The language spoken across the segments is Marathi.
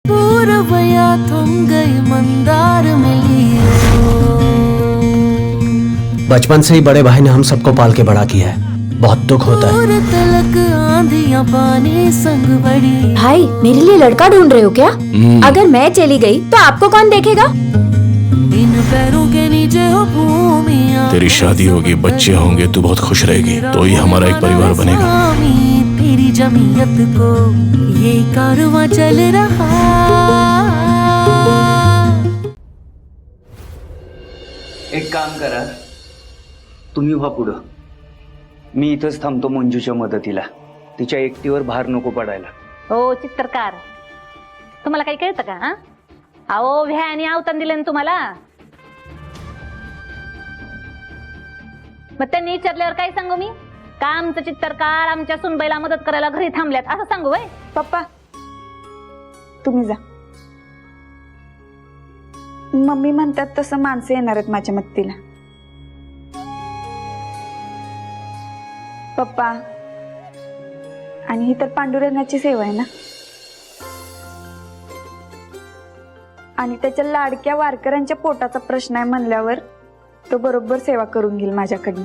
पूर्वया थम गई मंदार मिली। बचपन से ही बड़े भाई ने हम सबको पाल के बड़ा किया है, बहुत दुख होता है। तलक आंधियां पानी संग बड़ी। भाई मेरे लिए लड़का ढूंढ रहे हो क्या? अगर मैं चली गई तो आपको कौन देखेगा? इन पैरों के नीचे हो भूमिया। तेरी शादी होगी, बच्चे होंगे, तू बहुत खुश रहेगी, तो ही हमारा एक परिवार बनेगा। तेरी जमीयत को ये कारवां चल रहा। एक काम करा, तुम्ही व्हा पुढं, मी इथंच थांबतो मंजूच्या मदतीला. तिच्या एकटीवर भार नको पडायला. हो चित्रकार, तुम्हाला काही कळतं का? हा अहो व्हॅनी अवतान दिले ना तुम्हाला. मग त्यांनी विचारल्यावर काय सांगू मी? का आमचं चित्रकार आमच्या सुनबाईला मदत करायला घरी थांबल्यात असं सांगू वय? पप्पा तुम्ही जा. मम्मी म्हणतात तसं माणसं येणार आहेत माझ्या मदतीला. पप्पा, आणि ही तर पांडुरंगाची सेवा आहे ना, आणि त्याच्या लाडक्या वारकऱ्यांच्या पोटाचा प्रश्न आहे म्हणल्यावर तो बरोबर सेवा करून घेईल माझ्याकडनं.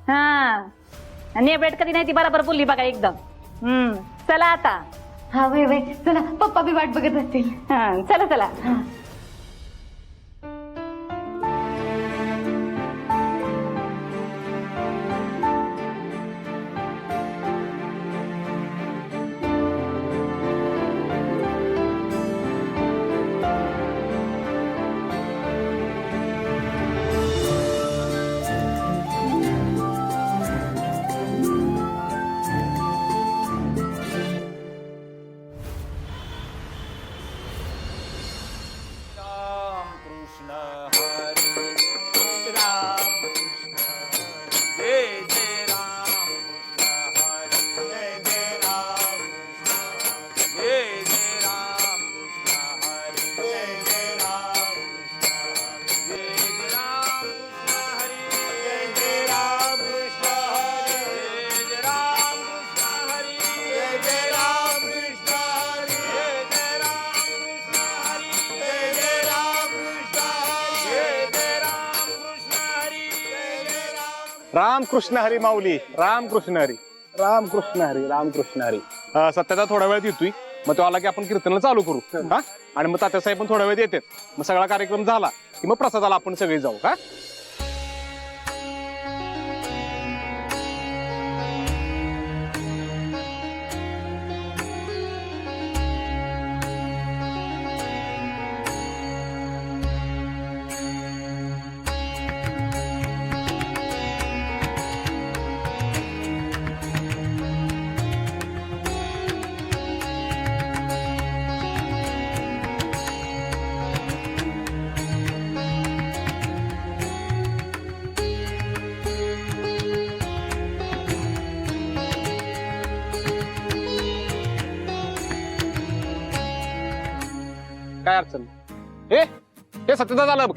हा आणि भेट कधी नाही ती बरोबर बोलली बघा एकदम. चला आता. हा वय वय चला, पप्पा बी वाट बघत असतील. हा चला चला. राम कृष्ण हरी माऊली, राम कृष्ण हरी, राम कृष्ण हरी, राम कृष्ण हरी. सत्याचा थोडा वेळ येतोय, मग तो आला की आपण कीर्तनाला चालू करू. हा, आणि मग तात्यासाहेब पण थोडा वेळ येतात. मग सगळा कार्यक्रम झाला की मग प्रसादाला आपण सगळे जाऊ. का काय अडचण? हे सत्यता झालं बघ.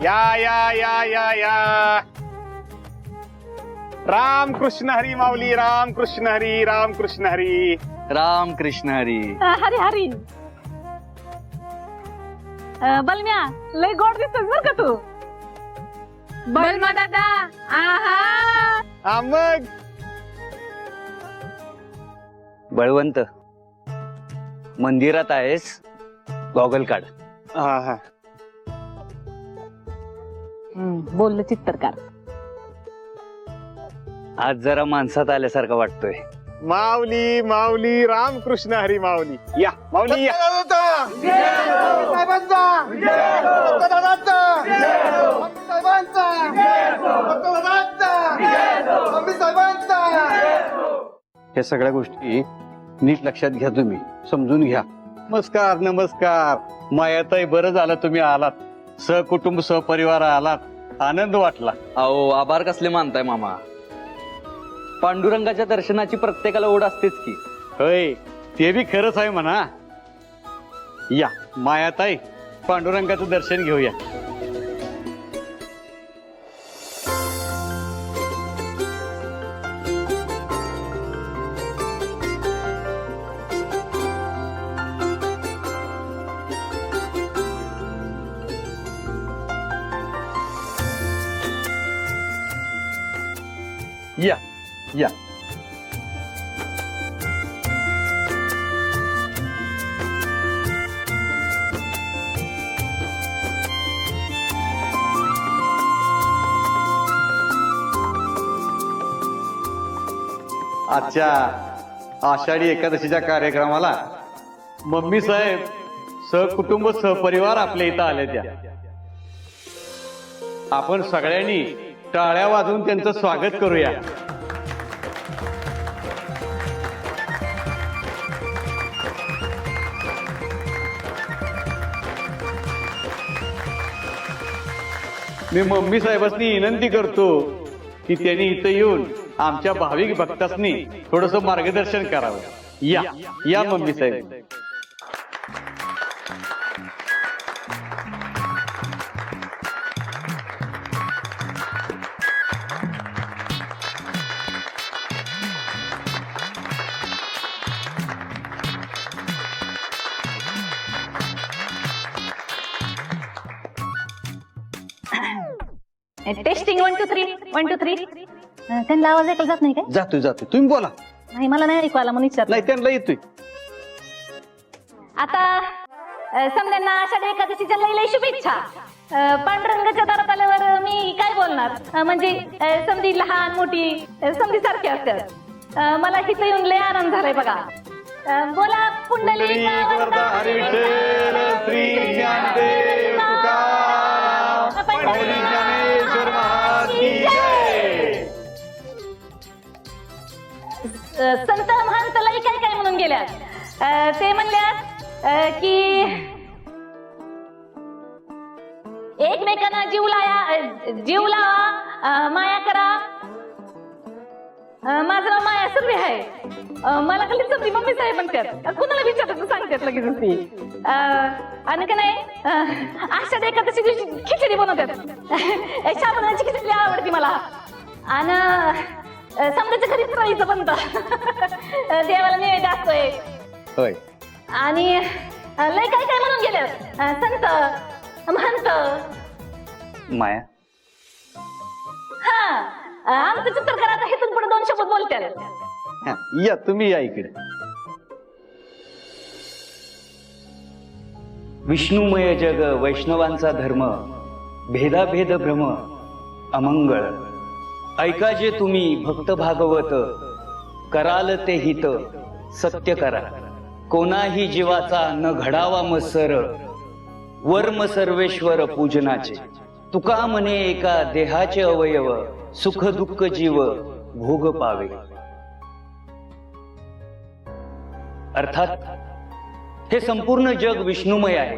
या या या या या राम कृष्ण हरी माऊली, राम कृष्ण हरी, राम कृष्ण हरी, राम कृष्ण हरी. हरी हरी. बलम्या लय गोड दिसतोस बर का तू. बलमा दादा. हा मग बळवंत, मंदिरात आहेस, गॉगल काढ. हा हा बोललं चित्रकार. आज जरा माणसात आल्यासारखं वाटतोय. माऊली माऊली, राम कृष्ण हरी माऊली. या माऊली या. या सगळ्या गोष्टी नीट लक्षात घ्या, तुम्ही समजून घ्या. नमस्कार नमस्कार. मायाताई, बरं झालं तुम्ही आलात. सहकुटुंब सहपरिवार आलात, आनंद वाटला. अहो आभार कसले मानताय मामा. पांडुरंगाच्या दर्शनाची प्रत्येकाला ओढ असतेच की. होय ते बी खरंच आहे म्हणा. या मायाताई पांडुरंगाचं दर्शन घेऊया. या या आजच्या आषाढी एकादशीच्या कार्यक्रमाला मम्मी साहेब सहकुटुंब सहपरिवार आपल्या इथं आले. त्या आपण सगळ्यांनी टाळ्या वाजवून त्यांचं स्वागत करूया. मी मम्मी साहेबांनी विनंती करतो की त्यांनी इथं येऊन आमच्या भाविक भक्तांनी थोडस मार्गदर्शन करावं. या या मम्मी साहेब. टेस्टिंग 1 2 3 1 2 3. त्यांना आवाज ऐकला जात नाही काय? जातोय जातोय तुम्ही बोला. नाही मला नाही ऐकू आला म्हणून विचारलं. नाही त्यांना येतोय. आता समध्यांना आषाढी एकादशीच्या लई लई शुभेच्छा. पांडुरंगाच्या दारात आल्यावर मी काय बोलणार, म्हणजे समधी लहान मोठी समधी सारखी असतात. मला इथं येऊन लय आनंद झालाय बघा. बोला पुंडलिक वरदा हरी विठ्ठल श्री ज्ञानदेव तुकाराम माऊली ज्ञानेश्वर महाराज की जय. संत महंत लई काय काय म्हणून गेल्या. ते म्हणल्यात की एकमेकांना जीव लावा, माया करा. माझं नाव माया सुर्वे आहे. मला खाली समजी मम्मी साहेब म्हणतात. कुणाला विचारायचं सांगतात लगेच ती. आणि का नाही आषाढी एकादशी दिवशी खिचडी बनवतात. शाबुदाण्याची खिचडी आवडती मला. आणि समजाच्या घरी तळीचं बनतं. देवाला नैवेद्य असतोय. होय. आणि लय काय काय म्हणून गेले संत महंत. माया हा आमचं चित्रकार आता हेतून पुढे 2 शब्द बोलतात. हा, या तुम्ही या इकडे. विष्णुमय जग वैष्णवांचा धर्म, भेदाभेद भ्रम अमंगळ. ऐका जे तुम्ही भक्त भागवत, कराल ते हित सत्य करा. कोणाही जीवाचा न घडावा मत्सर, वर्म सर्वेश्वर पूजनाचे. तुका म्हणे एका देहाचे अवयव, सुख दुःख जीव भोग पावे. अर्थात हे संपूर्ण जग विष्णुमय आहे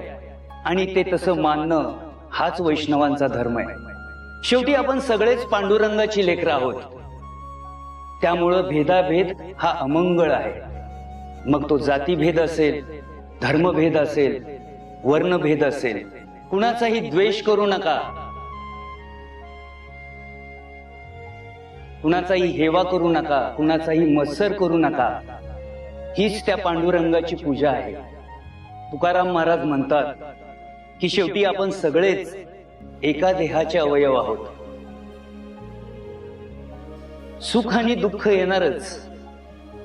आणि ते तसं मानणं हाच वैष्णवांचा धर्म आहे. शेवटी आपण सगळेच पांडुरंगाची लेकरं आहोत. त्यामुळं भेदाभेद हा अमंगळ आहे. मग तो जातीभेद असेल, धर्मभेद असेल, वर्णभेद असेल. कुणाचाही द्वेष करू नका, कुणाचाही हेवा करू नका, कुणाचाही मत्सर करू नका. हीच त्या पांडुरंगाची पूजा आहे. तुकाराम महाराज म्हणतात की शेवटी आपण सगळेच एका देहाचे अवयव आहोत. सुख आणि दुःख येणारच,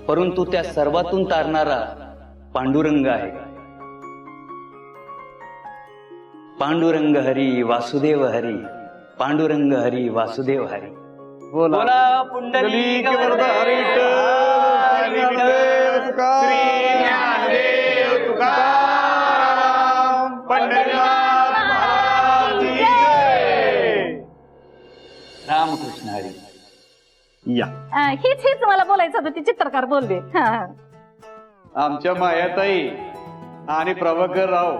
परंतु त्या सर्वातून तारणारा पांडुरंग आहे. पांडुरंग हरी वासुदेव हरी, पांडुरंग हरी वासुदेव हरी. बोला पुंडलिक वरदा हरी विठ्ठल श्री ज्ञानदेव तुकाराम पंढरीनाथ महाराज की जय. रामकृष्ण हरी. या हीच मला बोलायचं होतं. ती चित्रकार बोलले. आमच्या मायाताई आणि प्रभाकर राव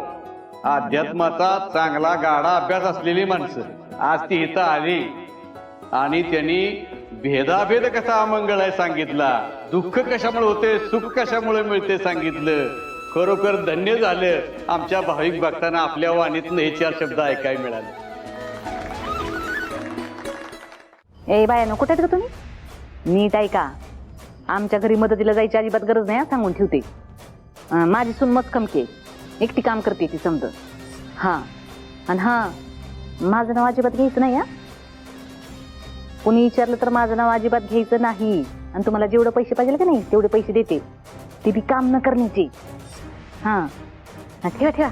अध्यात्माचा चांगला गाढा अभ्यास असलेली माणसं आज ती इथं आली आणि त्यांनी भेदाभेद कसा अमंगळ आहे सांगितला, दुःख कशामुळे होते सुख कशामुळे मिळते सांगितलं. खरोखर धन्य झालं आमच्या भाविक भक्तांना आपल्या वाणीतून हे 4 शब्द ऐकायला मिळाले. ए बाया कुठे आहेत का तुम्ही? नीट ऐका, आमच्या घरी मदतीला जायची अजिबात गरज नाही सांगून ठेवते. माझी सून मत कमके एकटी काम करते ती समज. हा आणि हा माझं नाव अजिबात घ्यायचं नाही. हा कोणी विचारलं तर माझं नाव अजिबात घ्यायचं नाही. आणि तुम्हाला जेवढे पैसे पाहिजे का नाही तेवढे पैसे देते, ते बी काम न करण्याचे. हा ठेवा ठेवा.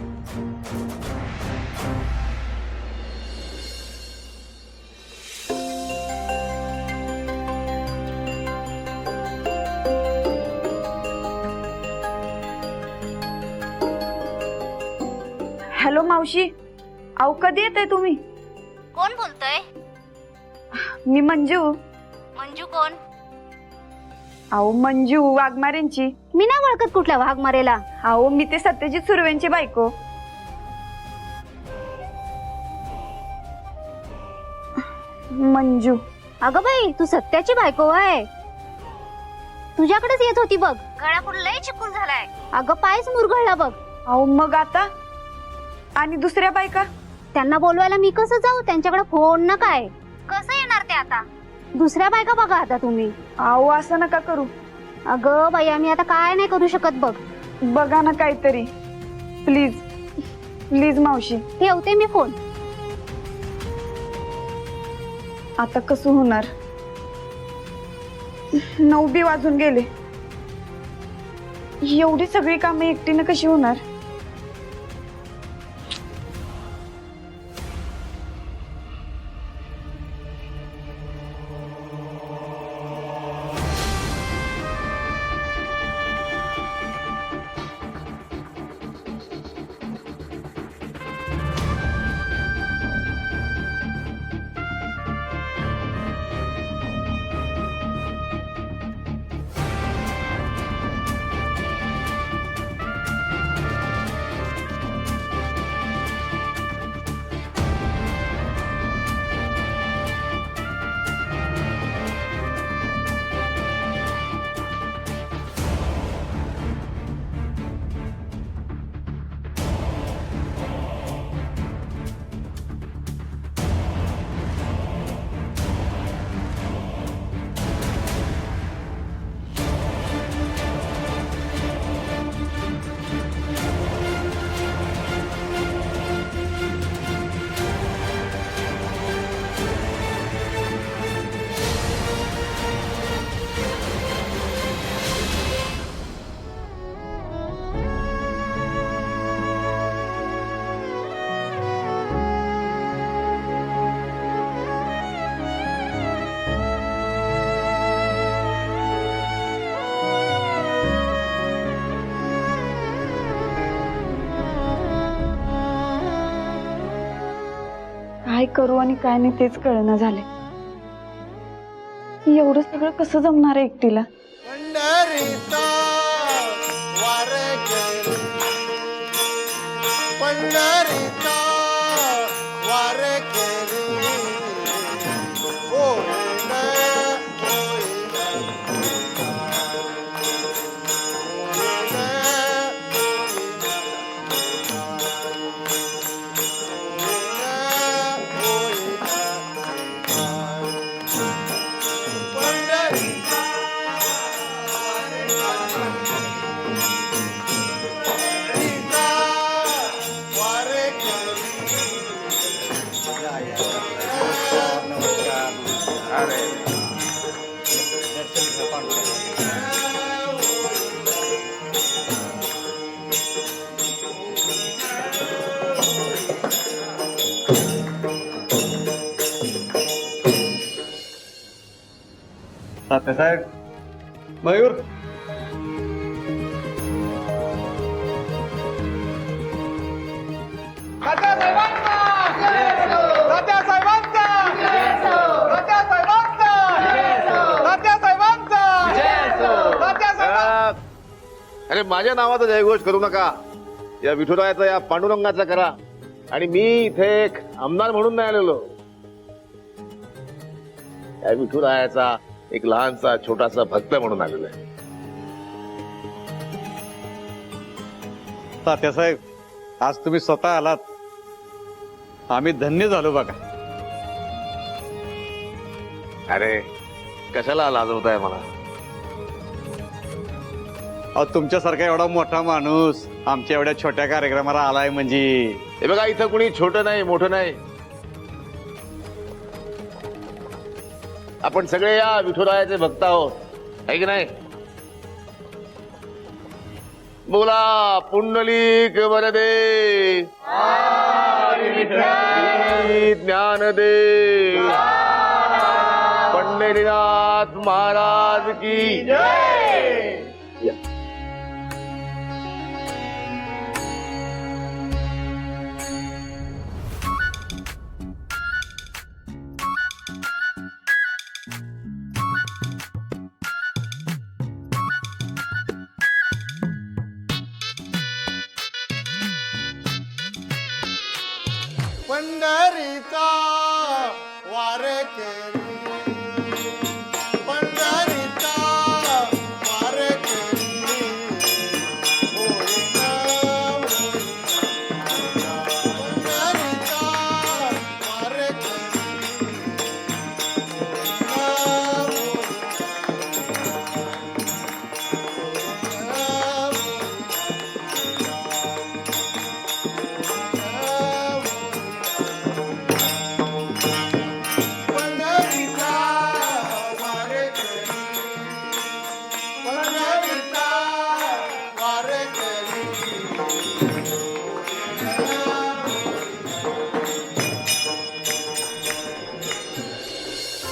हॅलो मावशी, अहो कधी येताय तुम्ही? कोण बोलतोय? मी मंजू. मंजू कोण? अहो मंजू वाघमारेंची. मी नाही ओळखत कुठल्या वाघ मारेला. अहो मी ते सत्यजित सुर्वेंची बायको. मंजू. अगं बाई तू सत्याची बायको आहे. तुझ्याकडेच येत होती बघ. गळापूर लय चिकून झालाय. अगं पायच मुरगळला बघ. अहो मग आता आणि दुसऱ्या बायका? त्यांना बोलवायला मी कसं जाऊ? त्यांच्याकडे फोन ना काय. कसं येणार ते आता? दुसऱ्या बायका बघा आता तुम्ही. अहो असं नका करू. अगं बाई आम्ही आता काय नाही करू शकत बघ. बघा ना काहीतरी प्लीज प्लीज मावशी. ठेवते मी फोन. आता कसं होणार? 9 बी वाजून गेले. एवढी सगळी कामे एकटीनं कशी होणार? काय करू आणि काय नाही तेच कळना झाले. एवढं सगळं कसं जमणार आहे एकटीला? साहेब, मयूर. अरे माझ्या नावाचा जयघोष करू नका. या विठुरायाचा या पांडुरंगाचा करा. आणि मी इथे एक आमदार म्हणून नाही आलेलो. या विठुरायाचा एक लहानसा छोटासा भक्त म्हणून आलेला आहे. तात्यासाहेब, आज तुम्ही स्वतः आलात, आम्ही धन्य झालो बघा. अरे कशाला लाजवताय मला? अहो, तुमच्यासारखा एवढा मोठा माणूस आमच्या एवढ्या छोट्या कार्यक्रमाला आलाय म्हणजे. हे बघा, इथं कुणी छोटं नाही मोठं नाही, आपण सगळे या विठुरायाचे भक्त आहोत, आहे की नाही? बोला पुंडलिक वरदे, ज्ञानदे, पंढरीनाथ महाराज की जय. पंढरीचा वारकरी, पंढरीचा वारकरी, होईना होईना, पंढरीचा वारकरी,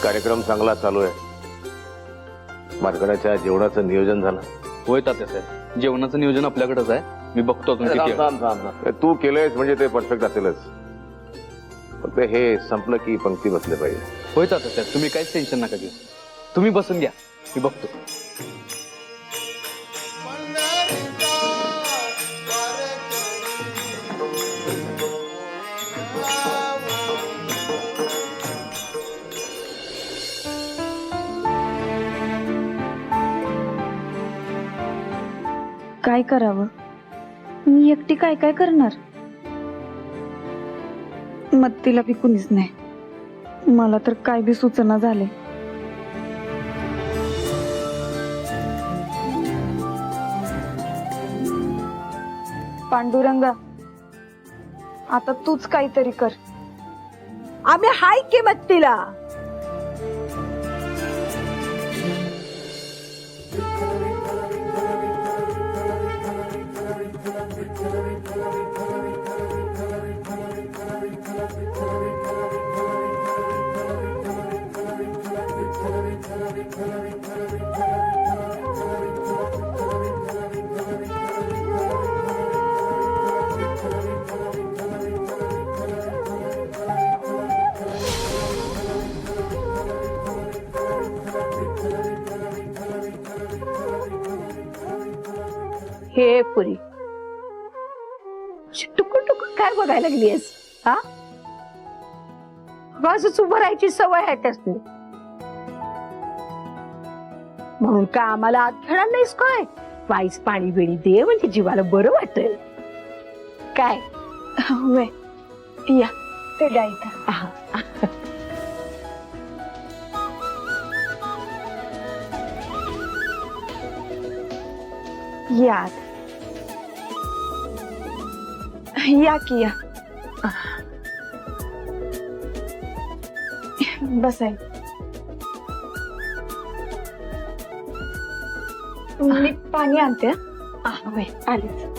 कार्यक्रम चांगला चालू आहे. मार्गण्याच्या जेवणाचं नियोजन झालं? होय तात्यासाहेब, जेवणाचं नियोजन आपल्याकडेच आहे. मी बघतो अजून किती आहे. तू केलंयस म्हणजे ते परफेक्ट असेलच, फक्त हे संपलं की पंक्ती बसले पाहिजे. होय तात्यासाहेब, तुम्ही काहीच टेन्शन नका घेऊ. तुम्ही बसून घ्या, मी बघतो. काय करावं? मी एकटी काय काय करणार? मत्तीला बी कुणीच नाही. मला तर काय बी सुचना झाले. पांडुरंगा, आता तूच काहीतरी कर. आम्ही हाय की मत्तीला. हे पुरी, टुकूर टुकूर काय बघायला लागलीस? हा, बाजूच उभं राहायची सवय आहे त्यासनी, म्हणून का आम्हाला आत घेणार नाहीस काय? वाईस पाणी बिणी दे, म्हणजे जीवाला बरं वाटेल. काय होय, या ते गायचं. या या की या. बस आहे. मी पाणी आणते. होय, आलीच.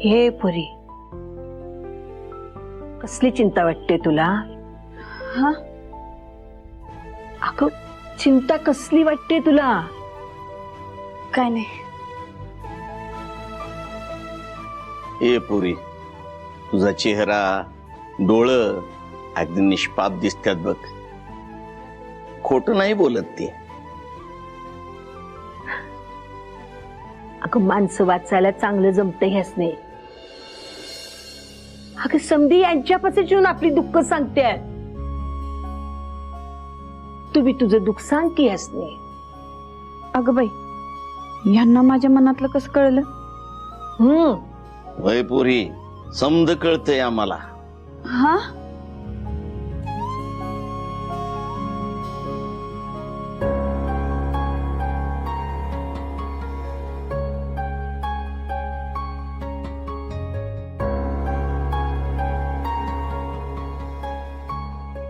हे पुरी, कसली चिंता वाटते तुला? हा अगं चिंता कसली वाटते तुला? काय नाही. ए पुरी, तुझा चेहरा, डोळं अगदी निष्पाप दिसतात बघ. खोट नाही बोलत ते. अगं माणसं वाचायला चांगलं जमतं ह्यासने. अगं समधी यांच्यापासून येऊन आपली दुःख सांगते. तुम्ही तुझं दुःख सांग की ह्यासने. अगं बाई, यांना माझ्या मनातलं कसं कळलं? वय पुरी, समज कळतंय आम्हाला. हा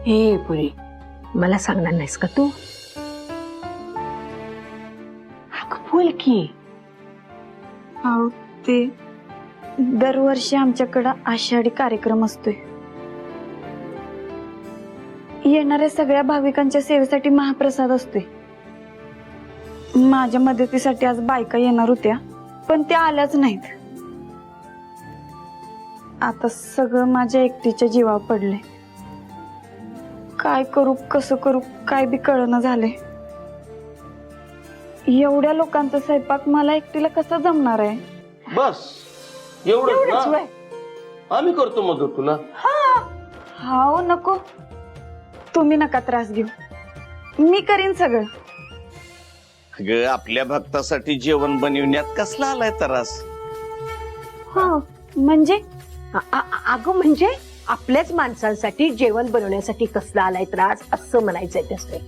हे पुरी, मला सांगणार नाहीस का तू? अगं बोल की. अहो ते दरवर्षी आमच्याकडं आषाढी कार्यक्रम असतोय. येणाऱ्या सगळ्या भाविकांच्या सेवेसाठी महाप्रसाद असतोय. माझ्या मदतीसाठी आज बायका येणार होत्या, पण त्या आल्याच नाहीत. आता सगळं माझ्या एकटीच्या जीवावर पडले. काय करू, कसं करू, काय बी कळना झाले. एवढ्या लोकांचा स्वयंपाक मला एकटीला कसा जमणार आहे? बस एवढंच ना? आम्ही करतो मदत तुला. हा नको, तुम्ही नका त्रास घेऊ, मी करीन सगळं. अगं आपल्या भक्तासाठी जेवण बनविण्यात कसला आलाय त्रास? हो म्हणजे? अगं म्हणजे आपल्याच माणसांसाठी जेवण बनवण्यासाठी कसला आलाय त्रास, असं म्हणायचंय त्याचे.